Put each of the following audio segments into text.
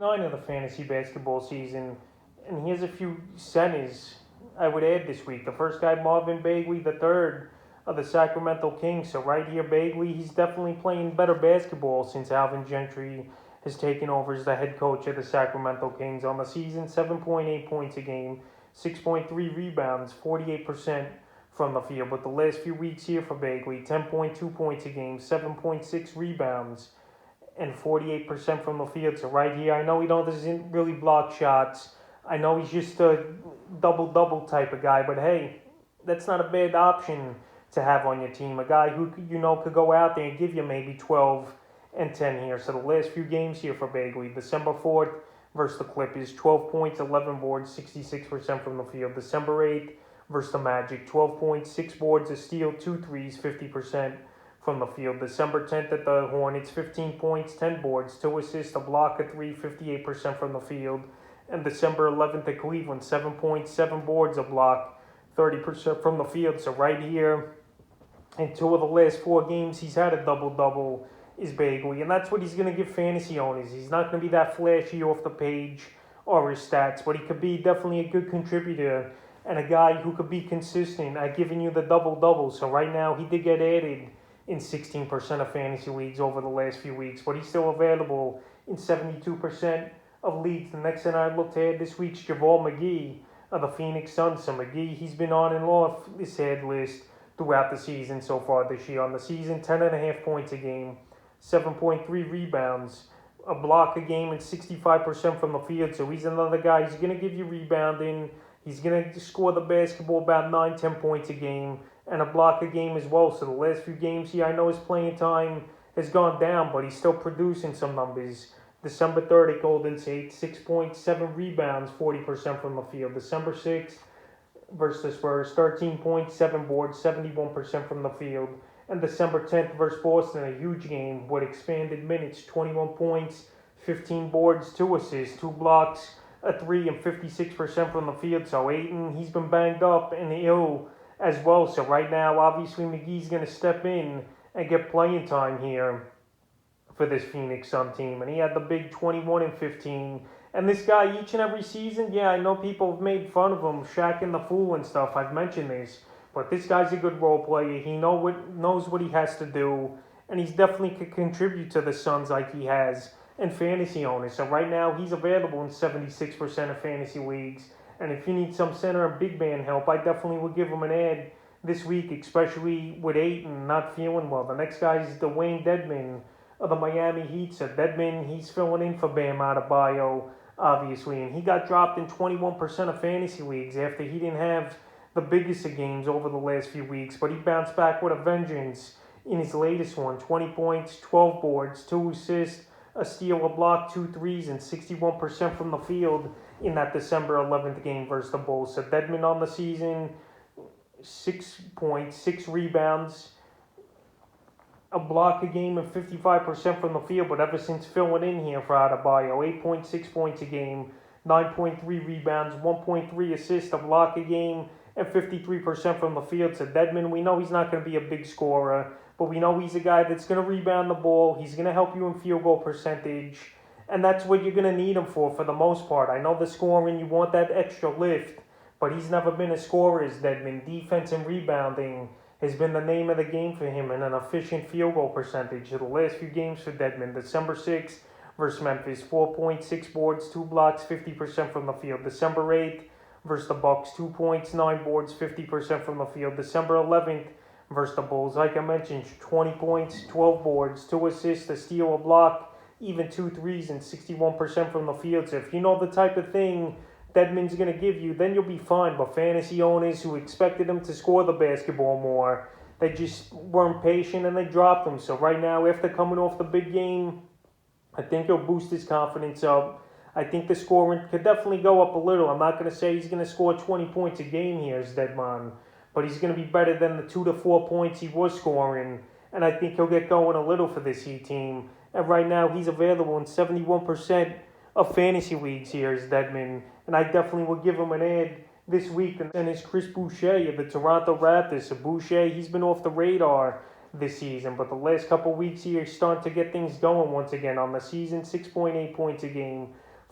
9 of the fantasy basketball season, and he has a few centers I would add this week. The first guy, Marvin Bagley III of the Sacramento Kings. So right here, Bagley, he's definitely playing better basketball since Alvin Gentry has taken over as the head coach of the Sacramento Kings. On the season, 7.8 points a game, 6.3 rebounds, 48% from the field. But the last few weeks here for Bagley, 10.2 points a game, 7.6 rebounds, and 48% from the field. So right here, I know he doesn't really block shots. I know he's just a double-double type of guy, but hey, that's not a bad option to have on your team. A guy who could go out there and give you maybe 12 and 10 here. So the last few games here for Bagley, December 4th versus the Clippers, 12 points, 11 boards, 66% from the field. December 8th versus the Magic, 12 points, 6 boards, a steal, 2 threes, 50% from the field. December 10th at the Hornets, 15 points, 10 boards, 2 assists, a block, a 3, 58% from the field. And December 11th at Cleveland, 7 points, 7 boards, a block, 30% from the field. So right here, in 2 of the last 4 games, he's had a double-double, is Bagley. And that's what he's going to give fantasy owners. He's not going to be that flashy off the page or his stats, but he could be definitely a good contributor and a guy who could be consistent at giving you the double-double. So right now, he did get added in 16% of fantasy leagues over the last few weeks, but he's still available in 72% of leagues. The next thing I looked at this week's Javale McGee of the Phoenix Suns. So McGee, he's been on and off this head list throughout the season so far this year. On the season, 10.5 points a game, 7.3 rebounds, a block a game, and 65% from the field. So he's another guy. He's going to give you rebounding. He's going to score the basketball about 9-10 points a game and a block a game as well. So the last few games here, I know his playing time has gone down, but he's still producing some numbers. December 3rd at Golden State, 6.7 rebounds, 40% from the field. December 6th versus the Spurs, 13.7 boards, 71% from the field. And December 10th versus Boston, a huge game with expanded minutes, 21 points, 15 boards, 2 assists, 2 blocks, a 3, and 56% from the field. So Ayton, he's been banged up and ill as well. So right now, obviously, McGee's going to step in and get playing time here for this Phoenix Sun team. And he had the big 21 and 15. And this guy, each and every season, yeah, I know people have made fun of him, Shaq and the Fool and stuff. I've mentioned this. But this guy's a good role player. He knows what he has to do. And he's definitely could contribute to the Suns like he has in fantasy owners. So right now, he's available in 76% of fantasy leagues. And if you need some center and big man help, I definitely would give him an ad this week, especially with Ayton not feeling well. The next guy is Dwayne Dedmon of the Miami Heat. So Dedmon, he's filling in for Bam Adebayo, obviously. And he got dropped in 21% of fantasy leagues after he didn't have the biggest of games over the last few weeks. But he bounced back with a vengeance in his latest one. 20 points, 12 boards, 2 assists, a steal, a block, 2 threes, and 61% from the field in that December 11th game versus the Bulls. So Dedmon on the season, 6 points, 6 rebounds, a block a game, and 55% from the field. But ever since filling in here for Adebayo, 8.6 points a game, 9.3 rebounds, 1.3 assists, a block a game, and 53% from the field. So Dedmon, we know he's not going to be a big scorer, but we know he's a guy that's going to rebound the ball. He's going to help you in field goal percentage, and that's what you're going to need him for the most part. I know the scoring, you want that extra lift, but he's never been a scorer as Dedmon. Defense and rebounding has been the name of the game for him, and an efficient field goal percentage. The last few games for Dedmon, December 6th versus Memphis, 4.6 boards, 2 blocks, 50% from the field. December 8th versus the Bucks, 2 points, 9 boards, 50% from the field. December 11th versus the Bulls, like I mentioned, 20 points, 12 boards, 2 assists, a steal, a block, even 2 threes, and 61% from the field. So if you know the type of thing Dedmon's going to give you, then you'll be fine. But fantasy owners who expected him to score the basketball more, they just weren't patient and they dropped him. So right now, after coming off the big game, I think he'll boost his confidence up. I think the scoring could definitely go up a little. I'm not going to say he's going to score 20 points a game here as Dedmon, but he's going to be better than the 2 to 4 points he was scoring. And I think he'll get going a little for this Heat team. And right now, he's available in 71% of fantasy leagues here as Dedmon. And I definitely will give him an ad this week. And it's Chris Boucher of the Toronto Raptors. So Boucher, he's been off the radar this season, but the last couple weeks here, he's starting to get things going once again. On the season, 6.8 points a game,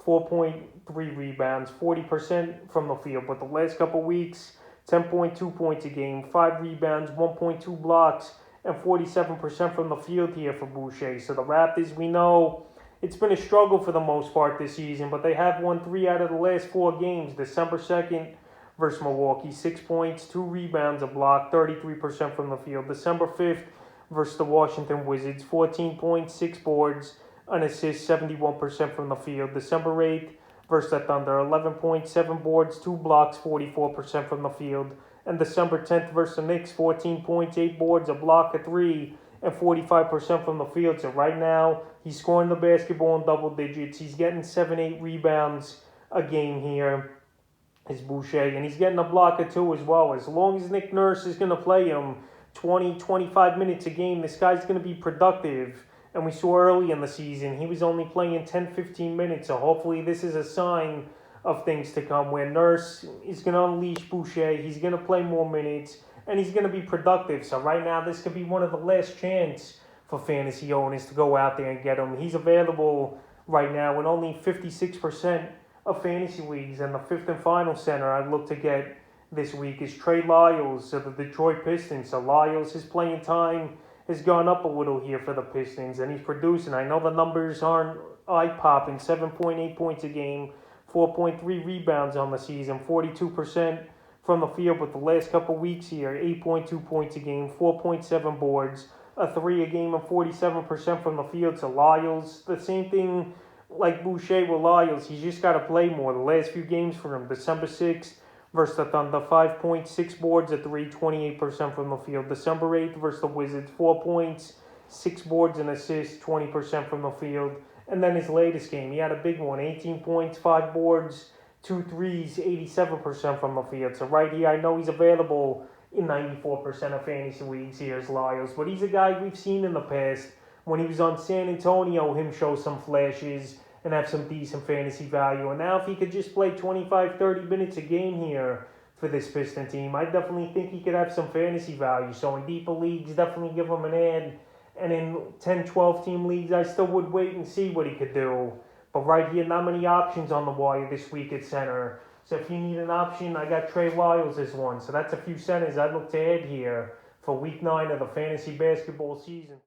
4.3 rebounds, 40% from the field. But the last couple weeks, 10.2 points a game, 5 rebounds, 1.2 blocks, and 47% from the field here for Boucher. So the Raptors, we know it's been a struggle for the most part this season, but they have won 3 out of the last 4 games. December 2nd versus Milwaukee, 6 points, 2 rebounds, a block, 33% from the field. December 5th versus the Washington Wizards, 14 points, 6 boards, an assist, 71% from the field. December 8th versus the Thunder, 11 points, 7 boards, 2 blocks, 44% from the field. And December 10th versus the Knicks, 14 points, 8 boards, a block, a 3, and 45% from the field. So right now, he's scoring the basketball in double digits. He's getting 7-8 rebounds a game here, is Boucher. And he's getting a block or 2 as well. As long as Nick Nurse is going to play him 20, 25 minutes a game, this guy's going to be productive. And we saw early in the season, he was only playing 10, 15 minutes. So hopefully this is a sign of things to come where Nurse is going to unleash Boucher. He's going to play more minutes, and he's going to be productive. So right now, this could be one of the last chance for fantasy owners to go out there and get him. He's available right now in only 56% of fantasy leagues. And the fifth and final center I'd look to get this week is Trey Lyles of the Detroit Pistons. So Lyles, his playing time has gone up a little here for the Pistons, and he's producing. I know the numbers aren't eye-popping, 7.8 points a game, 4.3 rebounds on the season, 42% from the field. But the last couple weeks here, 8.2 points a game, 4.7 boards, a 3 a game, and 47% from the field. So Lyles, the same thing like Boucher with Lyles. He's just got to play more. The last few games for him, December 6th versus the Thunder, 5.6 boards, a 3, 28% from the field. December 8th versus the Wizards, 4 points, 6 boards, and assists, 20% from the field. And then his latest game, he had a big one, 18 points, 5 boards, 2 threes, 87% from the field. So right here, I know he's available in 94% of fantasy leagues here is Lyles. But he's a guy we've seen in the past. When he was on San Antonio, him show some flashes and have some decent fantasy value. And now if he could just play 25, 30 minutes a game here for this Piston team, I definitely think he could have some fantasy value. So in deeper leagues, definitely give him an ad. And in 10, 12 team leagues, I still would wait and see what he could do. But right here, not many options on the wire this week at center. So if you need an option, I got Trey Lyles as one. So that's a few centers I'd look to add here for week 9 of the fantasy basketball season.